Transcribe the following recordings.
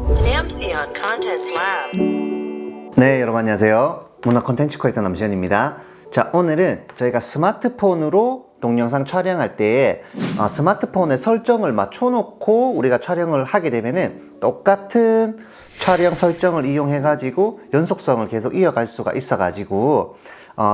Namsion Contents Lab. 네, 여러분 안녕하세요. 문화 콘텐츠 크리에이터 남시현입니다. 자, 오늘은 저희가 스마트폰으로 동영상 촬영할 때에 스마트폰의 설정을 맞춰놓고 우리가 촬영을 하게 되면은 똑같은 촬영 설정을 이용해 가지고 연속성을 계속 이어갈 수가 있어 가지고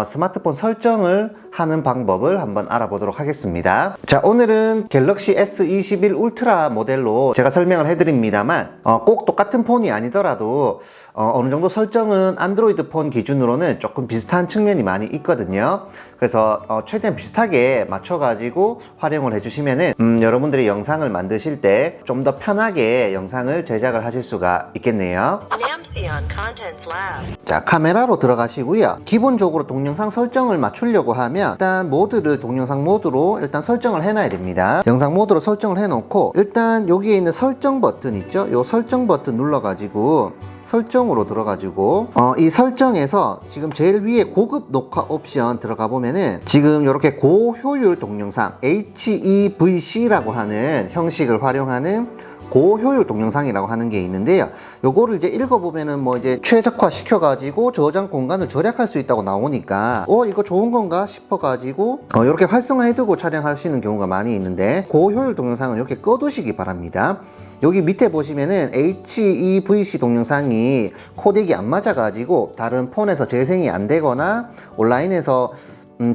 스마트폰 설정을 하는 방법을 한번 알아보도록 하겠습니다. 자, 오늘은 갤럭시 S21 울트라 모델로 제가 설명을 해드립니다만 꼭 똑같은 폰이 아니더라도 어느 정도 설정은 안드로이드 폰 기준으로는 조금 비슷한 측면이 많이 있거든요. 그래서 최대한 비슷하게 맞춰가지고 활용을 해주시면은 여러분들이 영상을 만드실 때 좀 더 편하게 영상을 제작을 하실 수가 있겠네요. Namsion Contents Lab. 자, 카메라로 들어가시고요. 기본적으로 동영상 설정을 맞추려고 하면 일단 모드를 동영상 모드로 일단 설정을 해놔야 됩니다. 영상 모드로 설정을 해놓고 일단 여기에 있는 설정 버튼 있죠? 이 설정 버튼 눌러가지고 설정으로 들어가지고 이 설정에서 지금 제일 위에 고급 녹화 옵션 들어가 보면은 지금 이렇게 고효율 동영상 HEVC라고 하는 형식을 활용하는 고효율 동영상이라고 하는 게 있는데요. 요거를 이제 읽어보면은 뭐 이제 최적화 시켜가지고 저장 공간을 절약할 수 있다고 나오니까 이거 좋은 건가 싶어가지고 이렇게 활성화해두고 촬영하시는 경우가 많이 있는데 고효율 동영상은 이렇게 꺼두시기 바랍니다. 여기 밑에 보시면은 HEVC 동영상이 코덱이 안 맞아가지고 다른 폰에서 재생이 안 되거나 온라인에서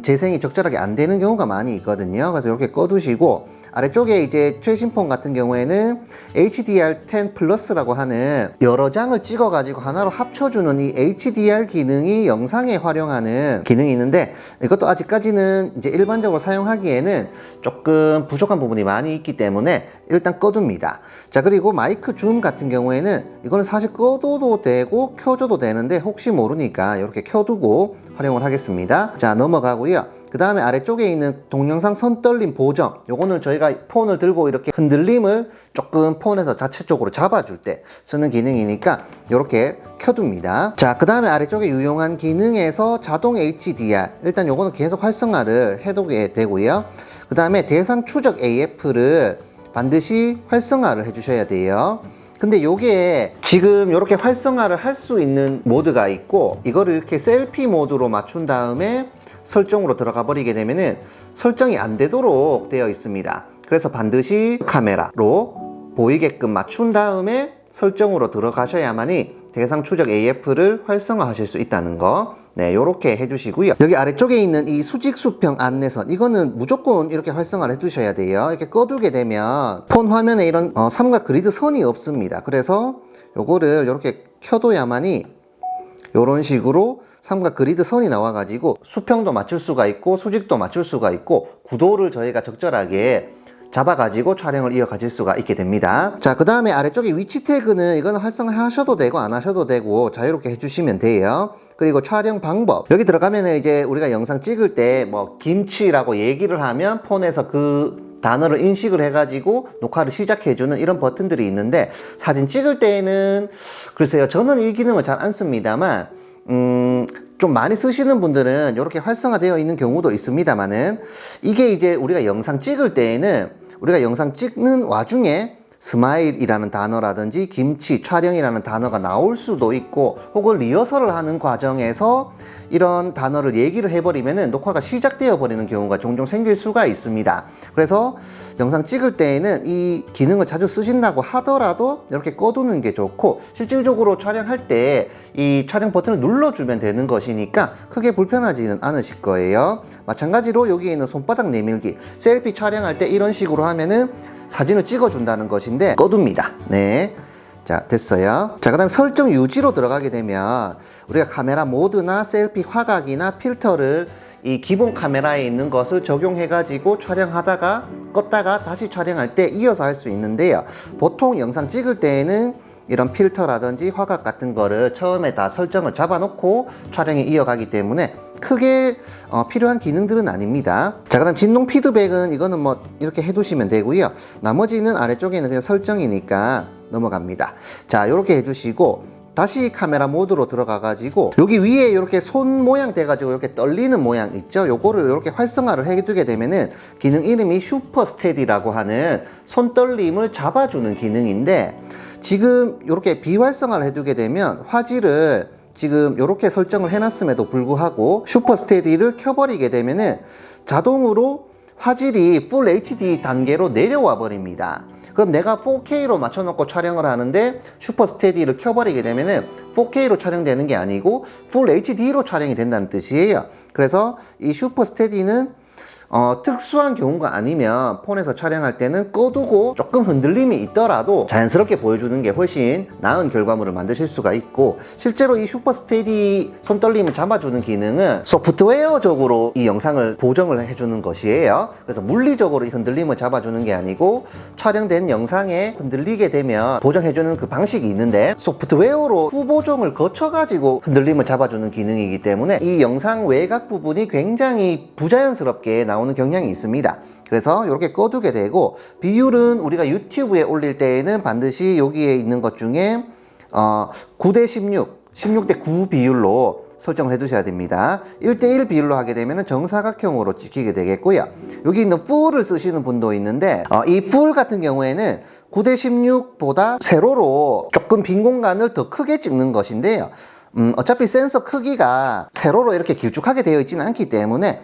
재생이 적절하게 안 되는 경우가 많이 있거든요. 그래서 이렇게 꺼두시고 아래쪽에 이제 최신 폰 같은 경우에는 HDR10 플러스라고 하는 여러 장을 찍어 가지고 하나로 합쳐주는 이 HDR 기능이 영상에 활용하는 기능이 있는데 이것도 아직까지는 이제 일반적으로 사용하기에는 조금 부족한 부분이 많이 있기 때문에 일단 꺼둡니다. 자, 그리고 마이크 줌 같은 경우에는 이거는 사실 꺼둬도 되고 켜줘도 되는데 혹시 모르니까 이렇게 켜두고 활용을 하겠습니다. 자, 넘어가고요. 그 다음에 아래쪽에 있는 동영상 선떨림 보정, 요거는 저희가 폰을 들고 이렇게 흔들림을 조금 폰에서 자체적으로 잡아줄 때 쓰는 기능이니까 이렇게 켜둡니다. 자, 그 다음에 아래쪽에 유용한 기능에서 자동 HDR, 일단 요거는 계속 활성화를 해두게 되고요. 그 다음에 대상 추적 AF를 반드시 활성화를 해주셔야 돼요. 근데 요게 지금 이렇게 활성화를 할 수 있는 모드가 있고 이거를 이렇게 셀피 모드로 맞춘 다음에 설정으로 들어가 버리게 되면은 설정이 안 되도록 되어 있습니다. 그래서 반드시 카메라로 보이게끔 맞춘 다음에 설정으로 들어가셔야만이 대상 추적 AF를 활성화 하실 수 있다는 거, 네, 요렇게 해주시고요. 여기 아래쪽에 있는 이 수직 수평 안내선, 이거는 무조건 이렇게 활성화를 해두셔야 돼요. 이렇게 꺼두게 되면 폰 화면에 이런 삼각 그리드 선이 없습니다. 그래서 요거를 이렇게 켜둬야만이 요런 식으로 삼각 그리드 선이 나와가지고 수평도 맞출 수가 있고 수직도 맞출 수가 있고 구도를 저희가 적절하게 잡아가지고 촬영을 이어가실 수가 있게 됩니다. 자, 그 다음에 아래쪽에 위치 태그는 이거는 활성화 하셔도 되고 안 하셔도 되고 자유롭게 해주시면 돼요. 그리고 촬영 방법, 여기 들어가면 이제 우리가 영상 찍을 때 뭐 김치라고 얘기를 하면 폰에서 그 단어를 인식을 해가지고 녹화를 시작해주는 이런 버튼들이 있는데 사진 찍을 때에는 글쎄요, 저는 이 기능을 잘 안 씁니다만 좀 많이 쓰시는 분들은 이렇게 활성화되어 있는 경우도 있습니다만은 이게 이제 우리가 영상 찍을 때에는 우리가 영상 찍는 와중에 스마일이라는 단어라든지 김치, 촬영이라는 단어가 나올 수도 있고 혹은 리허설을 하는 과정에서 이런 단어를 얘기를 해버리면은 녹화가 시작되어 버리는 경우가 종종 생길 수가 있습니다. 그래서 영상 찍을 때에는 이 기능을 자주 쓰신다고 하더라도 이렇게 꺼두는 게 좋고 실질적으로 촬영할 때 이 촬영 버튼을 눌러주면 되는 것이니까 크게 불편하지는 않으실 거예요. 마찬가지로 여기에 있는 손바닥 내밀기, 셀피 촬영할 때 이런 식으로 하면은 사진을 찍어준다는 것인데 꺼둡니다. 네. 자, 됐어요. 자, 그 다음에 설정 유지로 들어가게 되면 우리가 카메라 모드나 셀피 화각이나 필터를 이 기본 카메라에 있는 것을 적용해 가지고 촬영하다가 껐다가 다시 촬영할 때 이어서 할 수 있는데요. 보통 영상 찍을 때에는 이런 필터라든지 화각 같은 거를 처음에 다 설정을 잡아놓고 촬영이 이어가기 때문에 크게 필요한 기능들은 아닙니다. 자, 그 다음 진동 피드백은 이거는 뭐 이렇게 해두시면 되고요. 나머지는 아래쪽에는 그냥 설정이니까 넘어갑니다. 자, 이렇게 해주시고 다시 카메라 모드로 들어가 가지고 여기 위에 이렇게 손 모양 돼 가지고 이렇게 떨리는 모양 있죠. 요거를 이렇게 활성화를 해두게 되면은 기능 이름이 슈퍼 스테디라고 하는 손 떨림을 잡아주는 기능인데 지금 이렇게 비활성화를 해두게 되면 화질을 지금 이렇게 설정을 해놨음에도 불구하고 슈퍼 스테디를 켜버리게 되면은 자동으로 화질이 풀 HD 단계로 내려와 버립니다. 그럼 내가 4K로 맞춰놓고 촬영을 하는데 슈퍼 스테디를 켜버리게 되면은 4K로 촬영되는 게 아니고 풀 HD로 촬영이 된다는 뜻이에요. 그래서 이 슈퍼 스테디는 특수한 경우가 아니면 폰에서 촬영할 때는 꺼두고 조금 흔들림이 있더라도 자연스럽게 보여주는 게 훨씬 나은 결과물을 만드실 수가 있고, 실제로 이 슈퍼 스테디 손떨림을 잡아주는 기능은 소프트웨어적으로 이 영상을 보정을 해주는 것이에요. 그래서 물리적으로 흔들림을 잡아주는 게 아니고 촬영된 영상에 흔들리게 되면 보정해주는 그 방식이 있는데, 소프트웨어로 후보정을 거쳐가지고 흔들림을 잡아주는 기능이기 때문에 이 영상 외곽 부분이 굉장히 부자연스럽게 나오는 경향이 있습니다. 그래서 이렇게 꺼두게 되고, 비율은 우리가 유튜브에 올릴 때에는 반드시 여기에 있는 것 중에 9대 16, 16대 9 비율로 설정을 해 두셔야 됩니다. 1대1 비율로 하게 되면 정사각형으로 찍히게 되겠고요. 여기 있는 풀을 쓰시는 분도 있는데, 이 풀 같은 경우에는 9대 16보다 세로로 조금 빈 공간을 더 크게 찍는 것인데요. 어차피 센서 크기가 세로로 이렇게 길쭉하게 되어 있지는 않기 때문에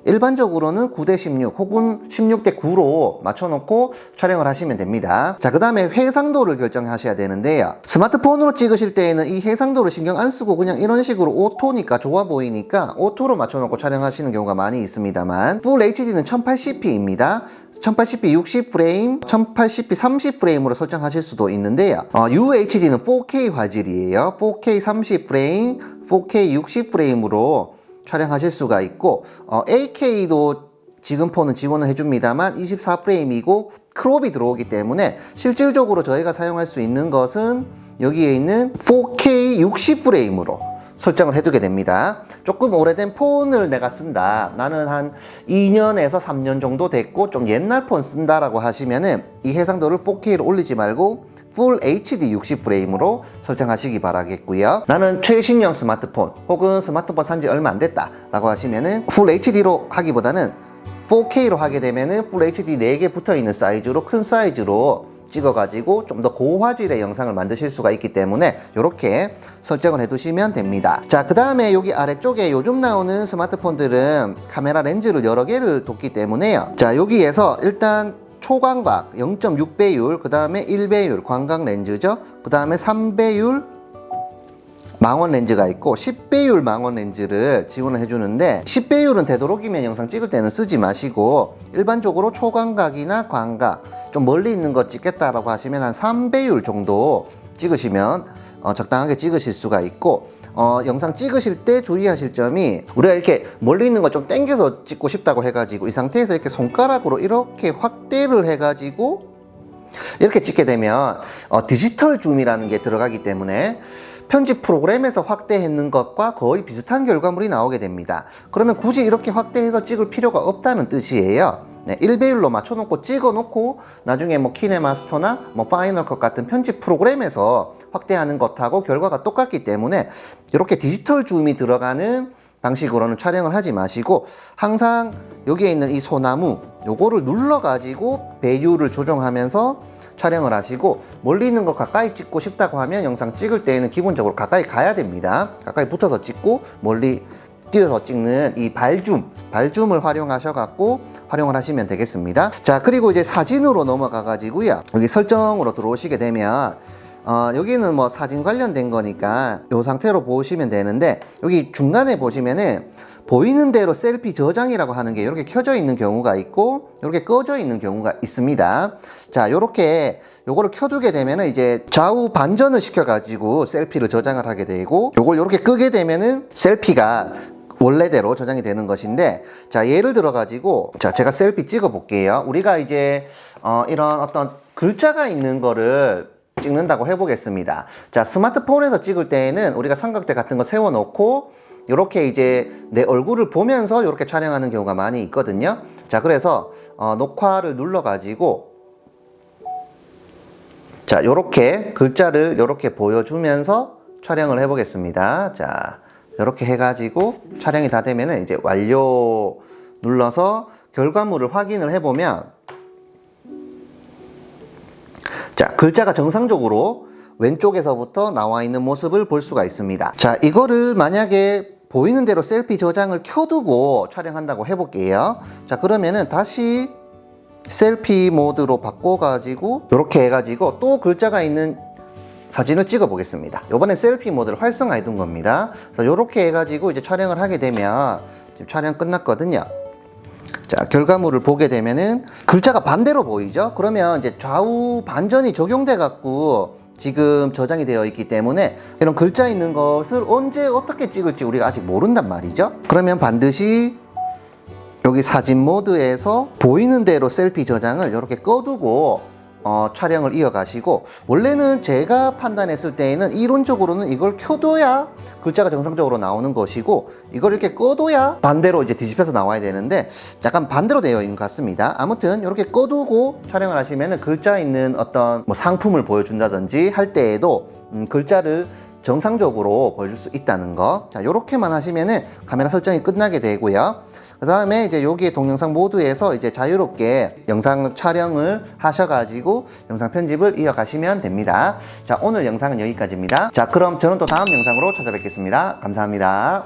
일반적으로는 9대 16 혹은 16대 9로 맞춰놓고 촬영을 하시면 됩니다. 자, 그 다음에 해상도를 결정하셔야 되는데요. 스마트폰으로 찍으실 때에는 이 해상도를 신경 안 쓰고 그냥 이런 식으로 오토니까 좋아 보이니까 오토로 맞춰놓고 촬영하시는 경우가 많이 있습니다만, 풀 HD는 1080p입니다. 1080p 60프레임, 1080p 30프레임으로 설정하실 수도 있는데요. UHD는 4K 화질이에요. 4K 30프레임, 4K 60프레임으로 촬영하실 수가 있고, AK도 지금 폰은 지원을 해줍니다만 24프레임이고 크롭이 들어오기 때문에 실질적으로 저희가 사용할 수 있는 것은 여기에 있는 4K 60프레임으로 설정을 해두게 됩니다. 조금 오래된 폰을 내가 쓴다, 나는 한 2년에서 3년 정도 됐고 좀 옛날 폰 쓴다라고 하시면은 이 해상도를 4K로 올리지 말고 풀 HD 60프레임으로 설정하시기 바라겠고요. 나는 최신형 스마트폰 혹은 스마트폰 산지 얼마 안 됐다 라고 하시면은 풀 HD로 하기보다는 4K로 하게 되면은 풀 HD 4개 붙어있는 사이즈로, 큰 사이즈로 찍어가지고 좀 더 고화질의 영상을 만드실 수가 있기 때문에 이렇게 설정을 해두시면 됩니다. 자, 그 다음에 여기 아래쪽에 요즘 나오는 스마트폰들은 카메라 렌즈를 여러 개를 뒀기 때문에요. 자, 여기에서 일단 초광각 0.6배율, 그 다음에 1배율 광각 렌즈죠. 그 다음에 3배율 망원 렌즈가 있고 10배율 망원 렌즈를 지원을 해주는데, 10배율은 되도록이면 영상 찍을 때는 쓰지 마시고 일반적으로 초광각이나 광각 좀 멀리 있는 거 찍겠다라고 하시면 한 3배율 정도 찍으시면 적당하게 찍으실 수가 있고, 영상 찍으실 때 주의하실 점이, 우리가 이렇게 멀리 있는 거 좀 당겨서 찍고 싶다고 해가지고 이 상태에서 이렇게 손가락으로 이렇게 확대를 해가지고 이렇게 찍게 되면 디지털 줌이라는 게 들어가기 때문에 편집 프로그램에서 확대했는 것과 거의 비슷한 결과물이 나오게 됩니다. 그러면 굳이 이렇게 확대해서 찍을 필요가 없다는 뜻이에요. 네, 1배율로 맞춰놓고 찍어놓고 나중에 뭐 키네마스터나 뭐 파이널 컷 같은 편집 프로그램에서 확대하는 것하고 결과가 똑같기 때문에 이렇게 디지털 줌이 들어가는 방식으로는 촬영을 하지 마시고, 항상 여기에 있는 이 소나무 요거를 눌러 가지고 배율을 조정하면서 촬영을 하시고, 멀리 있는 거 가까이 찍고 싶다고 하면 영상 찍을 때에는 기본적으로 가까이 가야 됩니다. 가까이 붙어서 찍고 멀리 뛰어서 찍는 이 발줌을 활용하셔 갖고 활용을 하시면 되겠습니다. 자, 그리고 이제 사진으로 넘어가 가지고요, 여기 설정으로 들어오시게 되면 여기는 뭐 사진 관련된 거니까 이 상태로 보시면 되는데, 여기 중간에 보시면은 보이는 대로 셀피 저장이라고 하는 게 이렇게 켜져 있는 경우가 있고 이렇게 꺼져 있는 경우가 있습니다. 자, 이렇게 요거를 켜두게 되면은 이제 좌우 반전을 시켜가지고 셀피를 저장을 하게 되고, 요걸 이렇게 끄게 되면은 셀피가 원래대로 저장이 되는 것인데, 자, 예를 들어 가지고, 자, 제가 셀피 찍어 볼게요. 우리가 이제 이런 어떤 글자가 있는 거를 찍는다고 해보겠습니다. 자, 스마트폰에서 찍을 때에는 우리가 삼각대 같은 거 세워놓고 이렇게 이제 내 얼굴을 보면서 이렇게 촬영하는 경우가 많이 있거든요. 자, 그래서 녹화를 눌러 가지고, 자, 요렇게 글자를 요렇게 보여주면서 촬영을 해보겠습니다. 자, 요렇게 해가지고 촬영이 다 되면은 이제 완료 눌러서 결과물을 확인을 해보면, 자, 글자가 정상적으로 왼쪽에서부터 나와 있는 모습을 볼 수가 있습니다. 자, 이거를 만약에 보이는 대로 셀피 저장을 켜두고 촬영한다고 해볼게요. 자, 그러면은 다시 셀피 모드로 바꿔가지고 이렇게 해가지고 또 글자가 있는 사진을 찍어 보겠습니다. 이번엔 셀피 모드를 활성화해 둔 겁니다. 그래서 이렇게 해가지고 이제 촬영을 하게 되면 지금 촬영 끝났거든요. 자, 결과물을 보게 되면은 글자가 반대로 보이죠? 그러면 이제 좌우 반전이 적용돼 갖고 지금 저장이 되어 있기 때문에 이런 글자 있는 것을 언제 어떻게 찍을지 우리가 아직 모른단 말이죠. 그러면 반드시 여기 사진 모드에서 보이는 대로 셀피 저장을 이렇게 꺼두고 촬영을 이어가시고, 원래는 제가 판단했을 때에는 이론적으로는 이걸 켜둬야 글자가 정상적으로 나오는 것이고 이걸 이렇게 꺼둬야 반대로 이제 뒤집혀서 나와야 되는데 약간 반대로 되어 있는 것 같습니다. 아무튼 이렇게 꺼두고 촬영을 하시면은 글자 있는 어떤 뭐 상품을 보여준다든지 할 때에도 글자를 정상적으로 보여줄 수 있다는 거. 자, 요렇게만 하시면은 카메라 설정이 끝나게 되고요. 그 다음에 이제 여기에 동영상 모드에서 이제 자유롭게 영상 촬영을 하셔가지고 영상 편집을 이어가시면 됩니다. 자, 오늘 영상은 여기까지입니다. 자, 그럼 저는 또 다음 영상으로 찾아뵙겠습니다. 감사합니다.